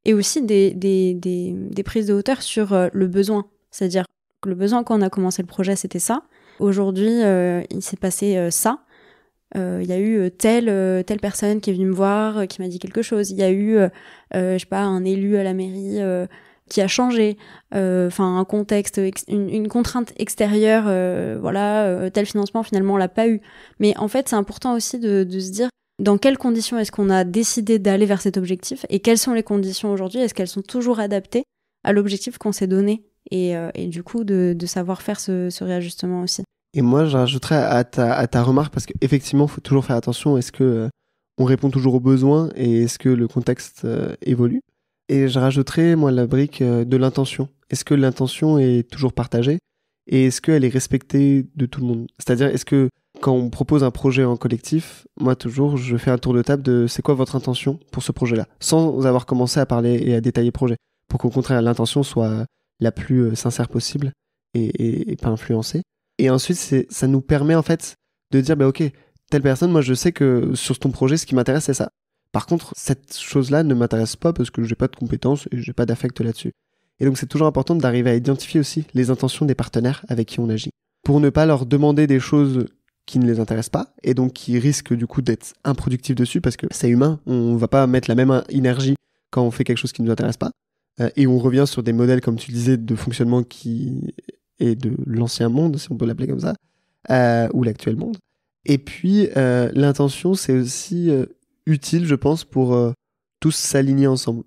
et aussi des prises de hauteur sur le besoin, c'est-à-dire le besoin quand on a commencé le projet, c'était ça. Aujourd'hui, il s'est passé ça. Il y a eu telle personne qui est venue me voir, qui m'a dit quelque chose. Il y a eu, je sais pas, un élu à la mairie qui a changé. Un contexte, une contrainte extérieure. Tel financement, finalement, on l'a pas eu. Mais en fait, c'est important aussi de se dire dans quelles conditions est-ce qu'on a décidé d'aller vers cet objectif et quelles sont les conditions aujourd'hui. Est-ce qu'elles sont toujours adaptées à l'objectif qu'on s'est donné? Et du coup, de savoir faire ce réajustement aussi. Et moi, je rajouterais à ta remarque, parce qu'effectivement, il faut toujours faire attention, est-ce que on répond toujours aux besoins et est-ce que le contexte évolue? Et je rajouterais, moi, la brique de l'intention. Est-ce que l'intention est toujours partagée et est-ce qu'elle est respectée de tout le monde? C'est-à-dire, est-ce que quand on propose un projet en collectif, moi toujours, je fais un tour de table de c'est quoi votre intention pour ce projet-là, sans avoir commencé à parler et à détailler le projet, pour qu'au contraire l'intention soit la plus sincère possible et pas influencée. Et ensuite, ça nous permet en fait de dire, ok, telle personne, moi je sais que sur ton projet, ce qui m'intéresse, c'est ça. Par contre, cette chose-là ne m'intéresse pas parce que j'ai pas de compétences et j'ai pas d'affect là-dessus. Et donc c'est toujours important d'arriver à identifier aussi les intentions des partenaires avec qui on agit, pour ne pas leur demander des choses qui ne les intéressent pas et donc qui risquent du coup d'être improductifs dessus parce que c'est humain, on va pas mettre la même énergie quand on fait quelque chose qui ne nous intéresse pas. Et on revient sur des modèles, comme tu disais, de fonctionnement qui est de l'ancien monde, si on peut l'appeler comme ça, ou l'actuel monde. Et puis l'intention, c'est aussi utile, je pense, pour tous s'aligner ensemble.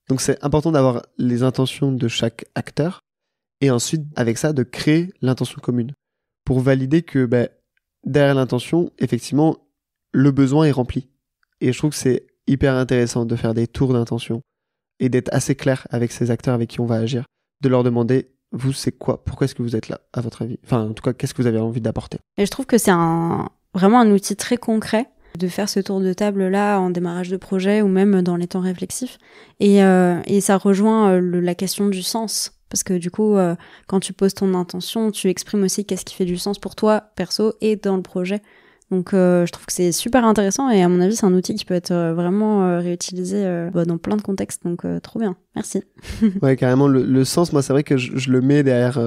Donc c'est important d'avoir les intentions de chaque acteur et ensuite, avec ça, de créer l'intention commune pour valider que derrière l'intention, effectivement, le besoin est rempli. Et je trouve que c'est hyper intéressant de faire des tours d'intention et d'être assez clair avec ces acteurs avec qui on va agir, de leur demander, vous, c'est quoi? Pourquoi est-ce que vous êtes là, à votre avis? Enfin, en tout cas, qu'est-ce que vous avez envie d'apporter? Et je trouve que c'est vraiment un outil très concret de faire ce tour de table-là en démarrage de projet ou même dans les temps réflexifs. Et ça rejoint la question du sens. Parce que du coup, quand tu poses ton intention, tu exprimes aussi qu'est-ce qui fait du sens pour toi, perso, et dans le projet. Donc je trouve que c'est super intéressant et à mon avis, c'est un outil qui peut être vraiment réutilisé dans plein de contextes. Donc trop bien, merci. Ouais, carrément, le sens, moi c'est vrai que je le mets derrière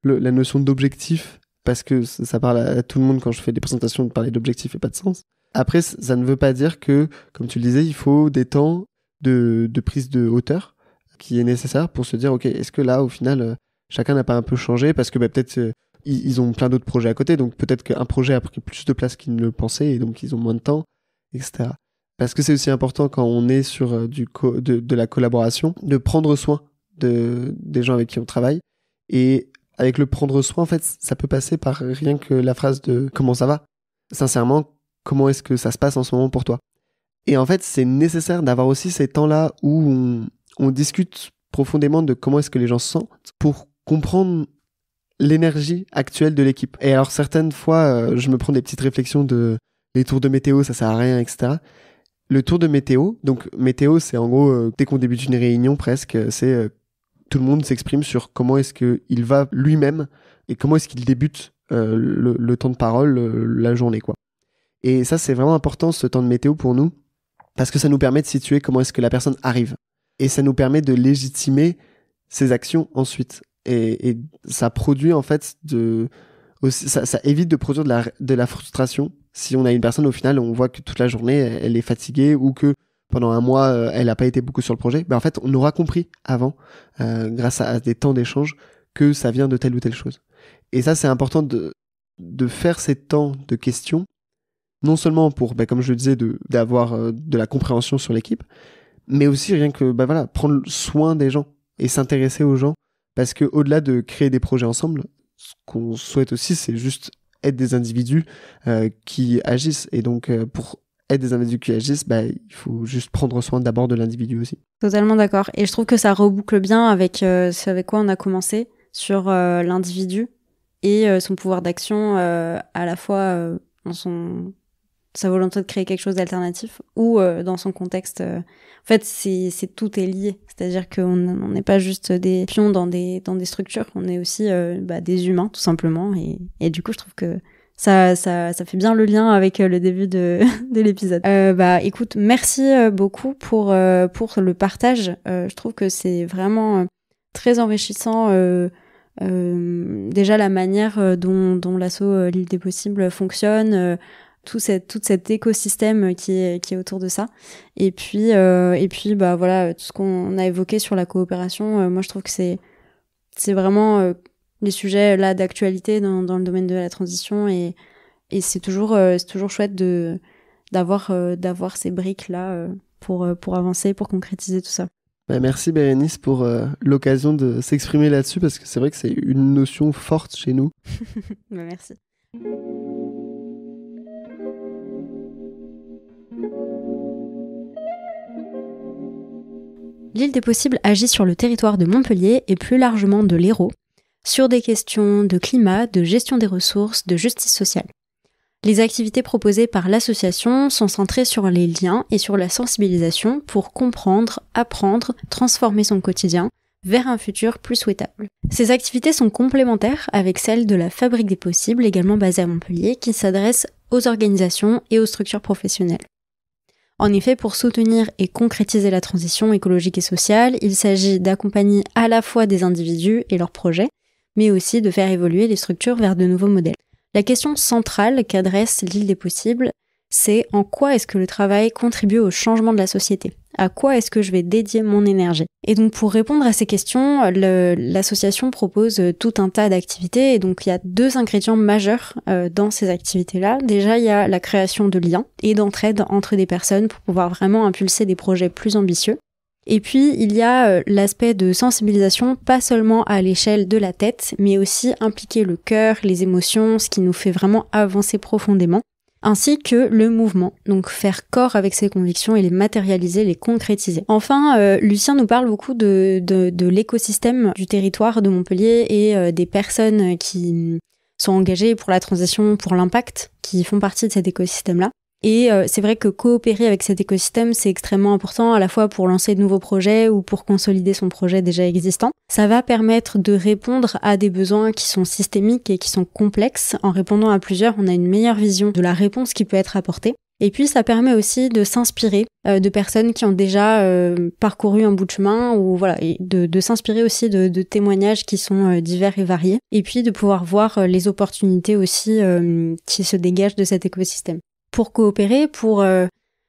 la notion d'objectif, parce que ça parle à tout le monde quand je fais des présentations de parler d'objectif et pas de sens. Après, ça ne veut pas dire que, comme tu le disais, il faut des temps de prise de hauteur qui est nécessaire pour se dire, ok, est-ce que là, au final, chacun n'a pas un peu changé parce que peut-être ils ont plein d'autres projets à côté, donc peut-être qu'un projet a pris plus de place qu'ils ne le pensaient et donc ils ont moins de temps, etc. Parce que c'est aussi important quand on est sur de la collaboration, de prendre soin des gens avec qui on travaille. Et avec le prendre soin, en fait, ça peut passer par rien que la phrase de « comment ça va ?» Sincèrement, comment est-ce que ça se passe en ce moment pour toi? Et en fait, c'est nécessaire d'avoir aussi ces temps-là où on discute profondément de comment est-ce que les gens se sentent pour comprendre l'énergie actuelle de l'équipe. Et alors, certaines fois, je me prends des petites réflexions de les tours de météo, ça sert à rien, etc. Le tour de météo, donc météo, c'est en gros, dès qu'on débute une réunion presque, c'est tout le monde s'exprime sur comment est-ce qu'il va lui-même et comment est-ce qu'il débute le temps de parole, la journée, quoi. Et ça, c'est vraiment important, ce temps de météo pour nous, parce que ça nous permet de situer comment est-ce que la personne arrive. Et ça nous permet de légitimer ses actions ensuite. Et ça produit, en fait, ça évite de produire de la frustration. Si on a une personne, au final, on voit que toute la journée, elle est fatiguée ou que pendant un mois, elle n'a pas été beaucoup sur le projet. En fait, on aura compris avant, grâce à des temps d'échange, que ça vient de telle ou telle chose. Et ça, c'est important de faire ces temps de questions, non seulement pour, comme je le disais, d'avoir de la compréhension sur l'équipe, mais aussi rien que prendre soin des gens et s'intéresser aux gens, parce que au-delà de créer des projets ensemble, ce qu'on souhaite aussi, c'est juste être des individus qui agissent. Et donc, pour être des individus qui agissent, il faut juste prendre soin d'abord de l'individu aussi. Totalement d'accord. Et je trouve que ça reboucle bien avec ce avec quoi on a commencé sur l'individu et son pouvoir d'action à la fois dans sa volonté de créer quelque chose d'alternatif ou dans son contexte. En fait, tout est lié. C'est-à-dire qu'on n'est pas juste des pions dans des structures, on est aussi des humains, tout simplement. Et du coup, je trouve que ça fait bien le lien avec le début de l'épisode. Écoute, merci beaucoup pour le partage. Je trouve que c'est vraiment très enrichissant. Déjà la manière dont l'asso L'Île des Possibles fonctionne, tout cet écosystème qui est autour de ça. Et puis voilà, tout ce qu'on a évoqué sur la coopération, moi je trouve que c'est vraiment les sujets là d'actualité dans le domaine de la transition et c'est toujours chouette d'avoir ces briques là pour avancer, pour concrétiser tout ça. Merci Bérénice pour l'occasion de s'exprimer là-dessus, parce que c'est vrai que c'est une notion forte chez nous. Merci. L'Île des Possibles agit sur le territoire de Montpellier et plus largement de l'Hérault, sur des questions de climat, de gestion des ressources, de justice sociale. Les activités proposées par l'association sont centrées sur les liens et sur la sensibilisation pour comprendre, apprendre, transformer son quotidien vers un futur plus souhaitable. Ces activités sont complémentaires avec celles de la Fabrique des Possibles, également basée à Montpellier, qui s'adresse aux organisations et aux structures professionnelles. En effet, pour soutenir et concrétiser la transition écologique et sociale, il s'agit d'accompagner à la fois des individus et leurs projets, mais aussi de faire évoluer les structures vers de nouveaux modèles. La question centrale qu'adresse l'île des possibles, c'est en quoi est-ce que le travail contribue au changement de la société ? À quoi est-ce que je vais dédier mon énergie ? Et donc pour répondre à ces questions, l'association propose tout un tas d'activités et donc il y a 2 ingrédients majeurs dans ces activités-là. Déjà, il y a la création de liens et d'entraide entre des personnes pour pouvoir vraiment impulser des projets plus ambitieux. Et puis, il y a l'aspect de sensibilisation, pas seulement à l'échelle de la tête, mais aussi impliquer le cœur, les émotions, ce qui nous fait vraiment avancer profondément, ainsi que le mouvement, donc faire corps avec ses convictions et les matérialiser, les concrétiser. Enfin, Lucien nous parle beaucoup de l'écosystème du territoire de Montpellier et des personnes qui sont engagées pour la transition, pour l'impact, qui font partie de cet écosystème-là. Et c'est vrai que coopérer avec cet écosystème, c'est extrêmement important à la fois pour lancer de nouveaux projets ou pour consolider son projet déjà existant. Ça va permettre de répondre à des besoins qui sont systémiques et qui sont complexes. En répondant à plusieurs, on a une meilleure vision de la réponse qui peut être apportée. Et puis ça permet aussi de s'inspirer de personnes qui ont déjà parcouru un bout de chemin ou voilà, et de s'inspirer aussi de témoignages qui sont divers et variés. Et puis de pouvoir voir les opportunités aussi qui se dégagent de cet écosystème. Pour coopérer, pour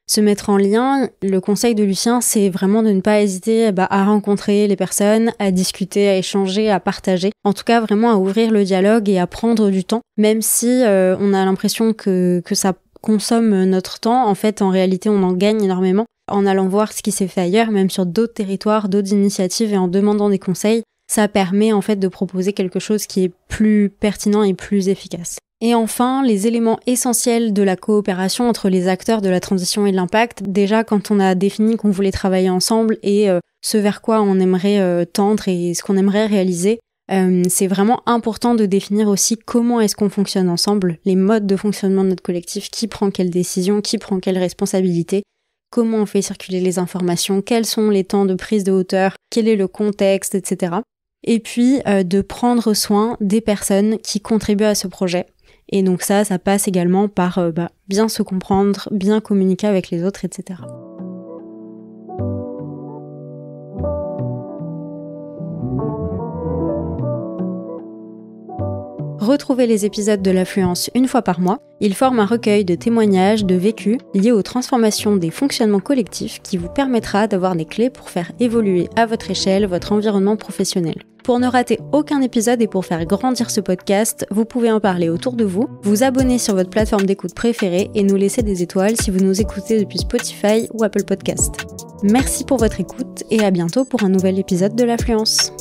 se mettre en lien, le conseil de Lucien, c'est vraiment de ne pas hésiter à rencontrer les personnes, à discuter, à échanger, à partager. En tout cas, vraiment à ouvrir le dialogue et à prendre du temps, même si on a l'impression que ça consomme notre temps. En fait, en réalité, on en gagne énormément en allant voir ce qui s'est fait ailleurs, même sur d'autres territoires, d'autres initiatives et en demandant des conseils. Ça permet en fait de proposer quelque chose qui est plus pertinent et plus efficace. Et enfin, les éléments essentiels de la coopération entre les acteurs de la transition et de l'impact. Déjà, quand on a défini qu'on voulait travailler ensemble et ce vers quoi on aimerait tendre et ce qu'on aimerait réaliser, c'est vraiment important de définir aussi comment est-ce qu'on fonctionne ensemble, les modes de fonctionnement de notre collectif, qui prend quelle décision, qui prend quelle responsabilité, comment on fait circuler les informations, quels sont les temps de prise de hauteur, quel est le contexte, etc. Et puis, de prendre soin des personnes qui contribuent à ce projet. Et donc ça passe également par bien se comprendre, bien communiquer avec les autres, etc. Retrouvez les épisodes de l'Affluence une fois par mois. Ils forment un recueil de témoignages, de vécus liés aux transformations des fonctionnements collectifs qui vous permettra d'avoir des clés pour faire évoluer à votre échelle votre environnement professionnel. Pour ne rater aucun épisode et pour faire grandir ce podcast, vous pouvez en parler autour de vous, vous abonner sur votre plateforme d'écoute préférée et nous laisser des étoiles si vous nous écoutez depuis Spotify ou Apple Podcast. Merci pour votre écoute et à bientôt pour un nouvel épisode de l'Affluence.